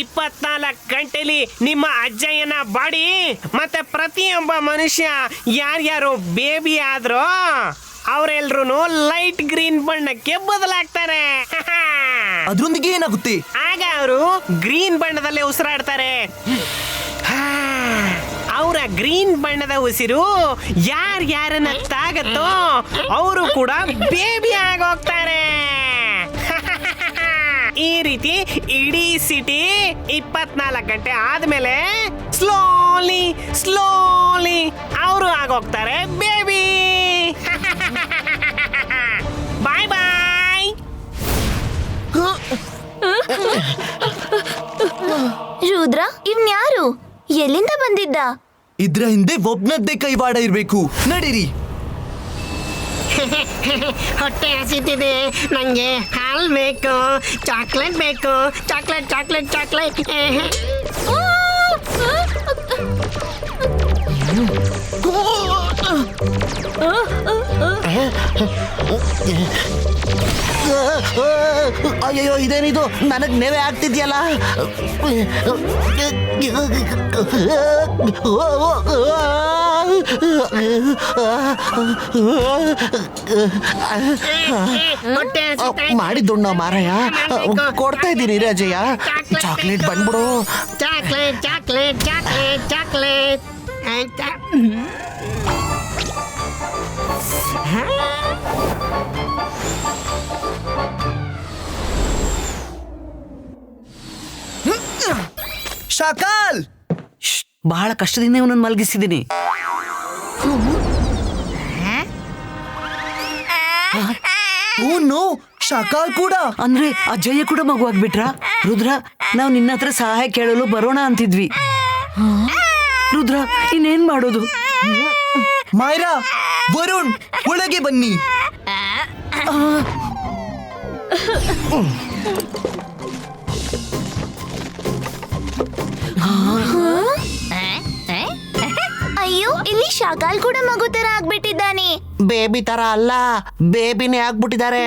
24 ಗಂಟೆಲಿ ನಿಮ್ಮ ಅಜ್ಜಯ್ಯನ ಬಾಡಿ ಮತ್ತೆ ಪ್ರತಿಯೊಬ್ಬ ಮನುಷ್ಯ ಯಾರ್ಯಾರು ಬೇಬಿ ಆದ್ರೋ ಅವರೆಲ್ರು ಲೈಟ್ ಗ್ರೀನ್ ಬಣ್ಣಕ್ಕೆ ಬದಲಾಗ್ತಾರೆ. ಅದ್ರೊಂದಿಗೆ ಏನಾಗುತ್ತೆ? ಆಗ ಅವರು ಗ್ರೀನ್ ಬಣ್ಣದಲ್ಲೇ ಉಸಿರಾಡ್ತಾರೆ. ಅವರ ಗ್ರೀನ್ ಬಣ್ಣದ ಉಸಿರು ಯಾರ್ಯಾರನ್ನ ತಾಗತ್ತೋ ಅವರು ಕೂಡ ಬೇಬಿ ಆಗೋಗ್ತಾರೆ. ಈ ರೀತಿ ಇಡೀ ಸಿಟಿ 24 ಗಂಟೆ ಆದ್ಮೇಲೆ ಸ್ಲೋಲಿ ಅವರು ಆಗೋಗ್ತಾರೆ ಬೇಬಿ. ಬಾಯ್ ಬಾಯ್. ರುದ್ರ, ಇವ್ನ್ಯಾರು? ಎಲ್ಲಿಂದ ಬಂದಿದ್ದ? ಇದ್ರ ಹಿಂದೆ ಒಬ್ನದ್ದೇ ಕೈವಾಡ ಇರ್ಬೇಕು. ನಡೀರಿ. ಹೊಟ್ಟೆ ಹಸಿತಿದೆ, ನಂಗೆ ಹಾಲು ಬೇಕು, ಚಾಕ್ಲೇಟ್ ಬೇಕು, ಚಾಕ್ಲೇಟ್ ಚಾಕ್ಲೇಟ್ ಚಾಕ್ಲೇಟ್. ಅಯ್ಯೋ, ಇದೇನಿದು? ನನಗ್ ನೆವೆ ಆಗ್ತಿದ್ಯಲ್ಲ. ಮಾಡಿದ್ದುಣ್ಣ ಮಾರಾಯ, ಕೊಡ್ತಾ ಇದ್ದೀನಿ ರಾಜಯ್ಯ. ಚಾಕ್ಲೇಟ್ ಬಂದ್ಬಿಡು. Chocolate chocolate chocolate chocolate. Shakaal, ಬಹಳ ಕಷ್ಟದಿಂದ ಇವನನ್ನು ಮಲಗಿಸಿದ್ದೀನಿ. ಶಾಕಾಲ್ ಕೂಡ ಅಂದ್ರೆ ಅಜ್ಜಯ್ಯ ಕೂಡ ಮಗು ಆಗ್ಬಿಟ್ರಾ? ರುದ್ರ, ನಾವು ನಿನ್ನ ಹತ್ರ ಸಹಾಯ ಕೇಳಲು ಬರೋಣ ಅಂತಿದ್ವಿ. ರುದ್ರ, ಇನ್ನೇನ್ ಮಾಡೋದು? ಮಾಯರಾ, ವರುಣ್, ಒಳಗೆ ಬನ್ನಿ. ಅಯ್ಯೋ, ಇಲ್ಲಿ ಶಾಕಾಲ್ ಕೂಡ ಮಗು ತರ ಆಗ್ಬಿಟ್ಟಿದ್ದಾನೆ. ಬೇಬಿ ತರ ಅಲ್ಲ, ಬೇಬಿನೇ ಆಗ್ಬಿಟ್ಟಿದ್ದಾರೆ.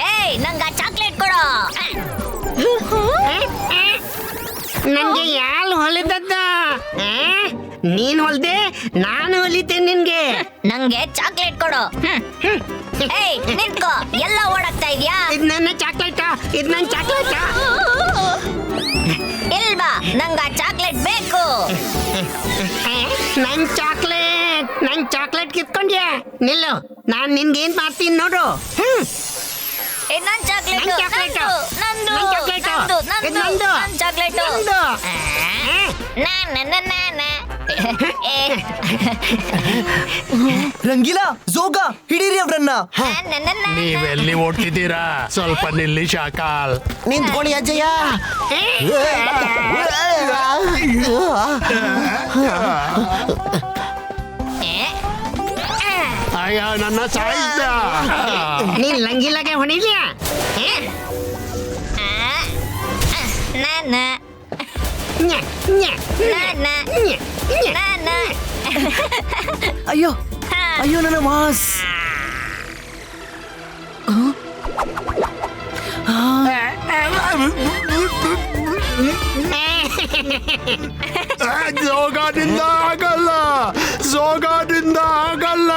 ಏಯ್, ನಂಗ ಚಾಕ್ಲೇಟ್ ಕೊಡು. ನಂಗೆ ಯಾರು ಹೊಲಿದದ್ದ? ನೀನ್ ಹೊಲ್ದೆ, ನಾನು ಹೊಲಿತೇನೆ ನಿನ್ಗೆ. ನಂಗೆ ಚಾಕ್ಲೇಟ್ ಕೊಡು. ಏಯ್, ನಿಂತ್ಕೋ, ಎಲ್ಲ ಓಡಾಗ್ತಾ ಇದ್ಯಾ? ಇದ್ ನನ್ನ ಚಾಕ್ಲೇಟ, ಇದ್ ನನ್ನ ಚಾಕ್ಲೇಟ. ಇಲ್ವಾ, ನಂಗ ಚಾಕ್ಲೇಟ್ ಬೇಕು. ನನ್ ಚಾಕ್ಲೇಟ್ ಕಿತ್ಕೊಂಡ್ಯಾ? ನಿಲ್ಲು, ನಾನ್ ನಿನ್ಗೆ ಏನ್ ಮಾಡ್ತೀನಿ ನೋಡು. ನನ್ ಚಾಕ್ಲೇಟ್, ನಂದು, ನನ್ ಚಾಕ್ಲೇಟ್. ರಂಗೀಲಾ, ಜೋಗ, ಹಿಡೀರಿ ಅವ್ರನ್ನ. ನೀವೆಲ್ಲಿ ಓಡ್ತಿದ್ದೀರಾ? ಸ್ವಲ್ಪ ನಿಲ್ಲಿ ಶಾಕಾಲ್. ನಿಂತ್ಕೊಳ್ಳಿ ಅಜ್ಜಯ್ಯ. ಅಯ್ಯ, ನನ್ನ ಸಾಯಿಸ್ದ. ನೀನ್ ಲಂಗಿಲಾಗೆ ಹೊಡಿದ್ಯಾ? ಅಯ್ಯೋ ಅಯ್ಯೋ, ನನ್ನ ಮಾಸ್. ಜೋಗದಿಂದ ಆಗಲ್ಲ, ಜೋಗದಿಂದ ಆಗಲ್ಲ.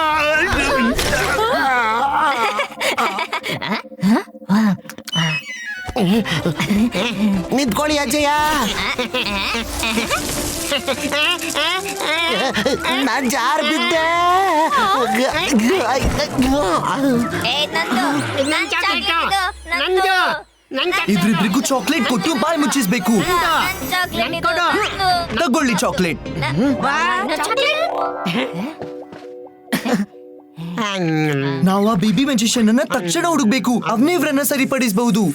ನಿಂತ್ಕೊಳ್ಳಿ ಅಜ್ಜಯ್ಯ. ನಾನ್ ಜಾರ್ ಬಿದ್ದೆ. ಇದ್ರಿಬ್ರಿಗೂ ಚಾಕ್ಲೇಟ್ ಕೊಟ್ಟು ಬಾಯಿ ಮುಚ್ಚಿಸ್ಬೇಕು. ತಗೊಳ್ಳಿ ಚಾಕ್ಲೇಟ್. ನಾವು ಆ ಬೇಬಿ ಮ್ಯಾಜಿಷಿಯನ್ ಅನ್ನ ತಕ್ಷಣ ಹುಡುಕ್ಬೇಕು. ಅವನೇ ಇವ್ರನ್ನ ಸರಿಪಡಿಸಬಹುದು.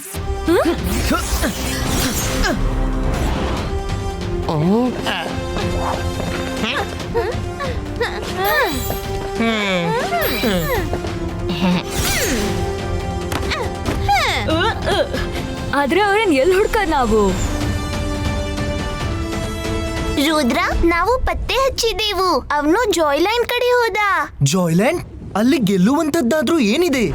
ಆದ್ರೆ ಅವ್ರನ್ನ ಎಲ್ಲಿ ಹುಡ್ಕ ನಾವು? ರುದ್ರ ನಾವು ಪತ್ತೆ ಹಚ್ಚಿದೆವು ಅವನು ಜಾಯ್ಲೈನ್ ಕಡೆ ಹೋದ. ಜಾಯ್ಲ್ಯಾಂಡ್ ಅಲ್ಲಿ ಗೆಲ್ಲುವಂತದ್ದಾದ್ರೂ ಏನಿದೆ?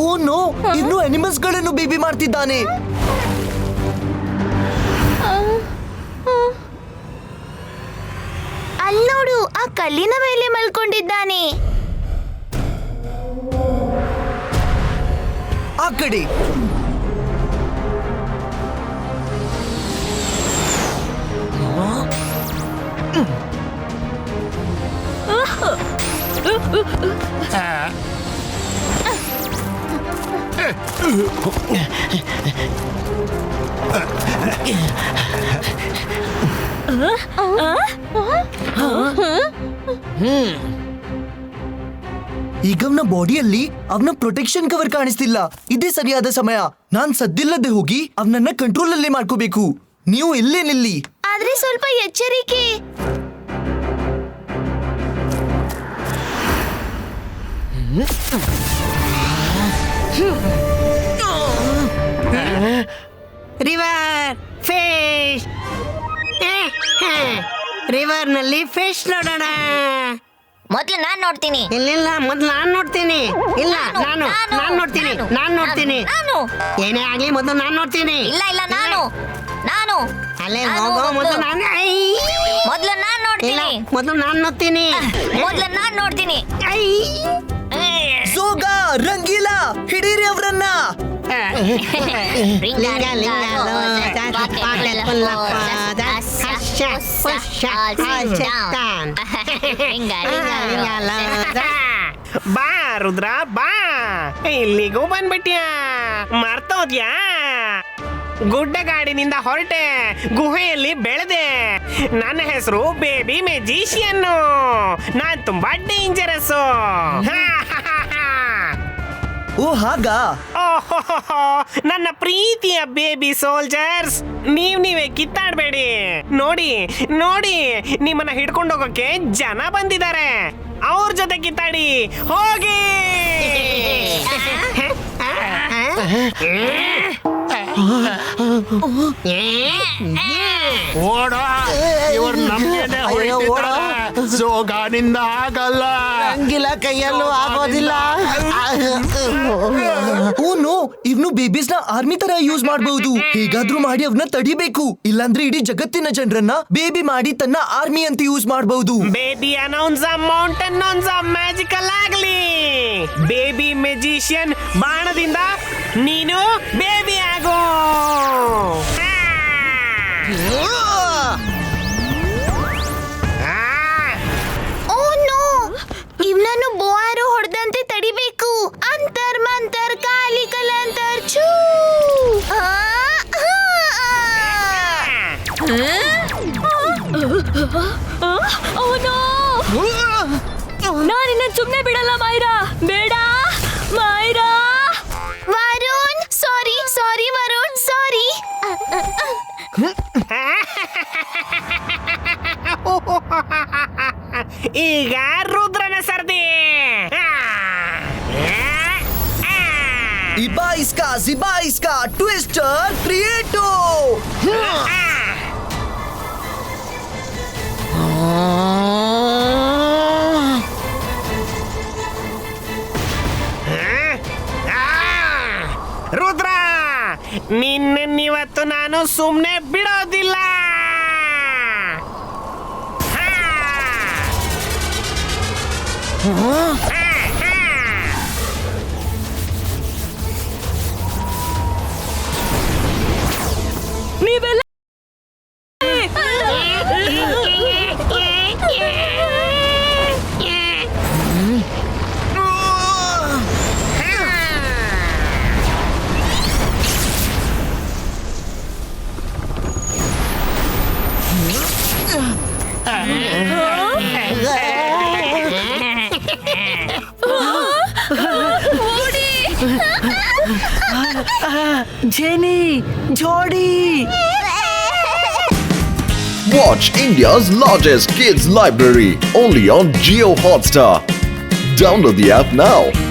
ಓ ನೋ, ಇನ್ನು ಅನಿಮಲ್ಸ್ ಗಳನ್ನು ಬೇಬಿ ಮಾಡ್ತಿದ್ದಾನೆ. ಅಲ್ಲಿ ನೋಡು, ಆ ಕಲ್ಲಿನ ಮೇಲೆ ಮಲ್ಕೊಂಡಿದ್ದಾನೆ. ಆ ಕಡೆ ಈಗ ಅವನ ಬಾಡಿಯಲ್ಲಿ ಅವನ ಪ್ರೊಟೆಕ್ಷನ್ ಕವರ್ ಕಾಣಿಸ್ತಿಲ್ಲ. ಇದೇ ಸರಿಯಾದ ಸಮಯ. ನಾನ್ ಸದ್ದಿಲ್ಲದೆ ಹೋಗಿ ಅವನನ್ನ ಕಂಟ್ರೋಲ್ ಅಲ್ಲೇ ಮಾಡ್ಕೋಬೇಕು. ನೀವು ಇಲ್ಲೇ ನಿಲ್ಲಿ. ಆದ್ರೆ ಸ್ವಲ್ಪ ಎಚ್ಚರಿಕೆ. River fish. ರಿವರ್ ನಲ್ಲಿ ಫಿಶ್ ನೋಡೋಣ. ಮೊದ್ಲು ನಾನ್ ನೋಡ್ತೀನಿ. ಇಲ್ಲ ಮೊದ್ಲು ನಾನ್ ನೋಡ್ತೀನಿ. ಇಲ್ಲ ನಾನ್ ನೋಡ್ತೀನಿ. ನಾನು ಏನೇ ಆಗ್ಲಿ ಮೊದ್ಲು ನಾನ್ ನೋಡ್ತೀನಿ. ಇಲ್ಲ ನಾನು ಅಲ್ಲೇ ನಾನು ಹೋಗೋ ಮೊದ್ಲು ಮೊದ್ಲು. ನಾನು ಮೊದ್ಲು ನಾನ್ ಇಲ್ಲ ನೋಡ್ತೀನಿ. ಮೊದ್ಲು ನಾನ್ ನೋಡ್ತೀನಿ. ಮೊದ್ಲು ನಾನ್ ನೋಡ್ತೀನಿ. ಸೋಗ ರಂಗೀಲ, ಹಿಡೀರಿ ಅವರನ್ನ. ಬಾ ರುದ್ರ ಬಾ, ಇಲ್ಲಿಗೂ ಬಂದ್ಬಿಟ್ಯಾ? ಮರ್ತೋದ್ಯಾ? ಗುಡ್ಡಗಾಡಿನಿಂದ ಹೊರಟೆ, ಗುಹೆಯಲ್ಲಿ ಬೆಳೆದೆ. ನನ್ನ ಹೆಸರು ಬೇಬಿ ಮೆಜಿಷಿಯನ್ನು. ನಾನ್ ತುಂಬಾ ಡೇಂಜರಸ್. ಓ ಹಾಗಾ? ಓಹೋ, ನನ್ನ ಪ್ರೀತಿಯ ಬೇಬಿ ಸೋಲ್ಜರ್ಸ್, ನೀವೇ ಕಿತ್ತಾಡ್ಬೇಡಿ. ನೋಡಿ ನಿಮ್ಮನ್ನ ಹಿಡ್ಕೊಂಡು ಹೋಗೋಕೆ ಜನ ಬಂದಿದ್ದಾರೆ. ಅವ್ರ ಜೊತೆ ಕಿತ್ತಾಡಿ ಹೋಗಿ. ಓಡ, ಇವ್ರು ನಮ್ಗೆನೆ ಹೊಡಿತಿದ್ದಾರೆ. ಸೋಗಾನಿಂದ ಆಗಲ್ಲ. ರಂಗಿಲ ಕೈಯಲ್ಲೂ ಆಗೋದಿಲ್ಲ. ಓ ನೋ, ಇವ್ನು ಬೇಬೀಸ್ ನ ಆರ್ಮಿ ತರ ಯೂಸ್ ಮಾಡಬಹುದು. ಹೇಗಾದ್ರೂ ಮಾಡಿ ಅವ್ನ ತಡಿಬೇಕು. ಇಲ್ಲಾಂದ್ರೆ ಇಡೀ ಜಗತ್ತಿನ ಜನರನ್ನ ಬೇಬಿ ಮಾಡಿ ತನ್ನ ಆರ್ಮಿ ಅಂತ ಯೂಸ್ ಮಾಡಬಹುದು. ಬೇಬಿ ಅನೌನ್ಸ್ ಮೌಂಟೇನ್ ಮ್ಯಾಜಿಕಲ್ ಆಗ್ಲಿ. ಬೇಬಿ ಮೆಜಿಷಿಯನ್ ಬಾಣದಿಂದ ನೀನು ಬೇಬಿ ಆಗೋ. ಓ ನೋ, ಇವ್ನನ್ನು ಬೋಆರು ಹೊಡೆದಂತೆ ತಡಿಬೇಕು. ಅಂತರ್ ಮಂತರ್ ಕಾಲಿ ಕಲಂತರ್ ಛೂ. ನಾನಿನ್ನ ಸುಮ್ನೆ ಬಿಡಲ್ಲ ಮೈರಾ. ಬೇಡ ಮೈರಾ. ವರುಣ್, ಸಾರಿ ವರುಣ್, ಸಾರಿ. ಈಗ ರುದ್ರನ ಸರ್ದಿ. ಜಿಬಾ ಇಸ್ಕಾ ಟ್ವಿಸ್ಟರ್ ಕ್ರಿಯೇಟೋ. ರುದ್ರ, ನಿನ್ನನ್ನಿವತ್ತು ನಾನು ಸುಮ್ನೆ ಬಿಡೋದಿಲ್ಲ. ನೀವೆಲ್ಲ ಜೇನಿ ಜೋಡಿ Watch India's largest kids library only on Jio Hotstar. Download the app now.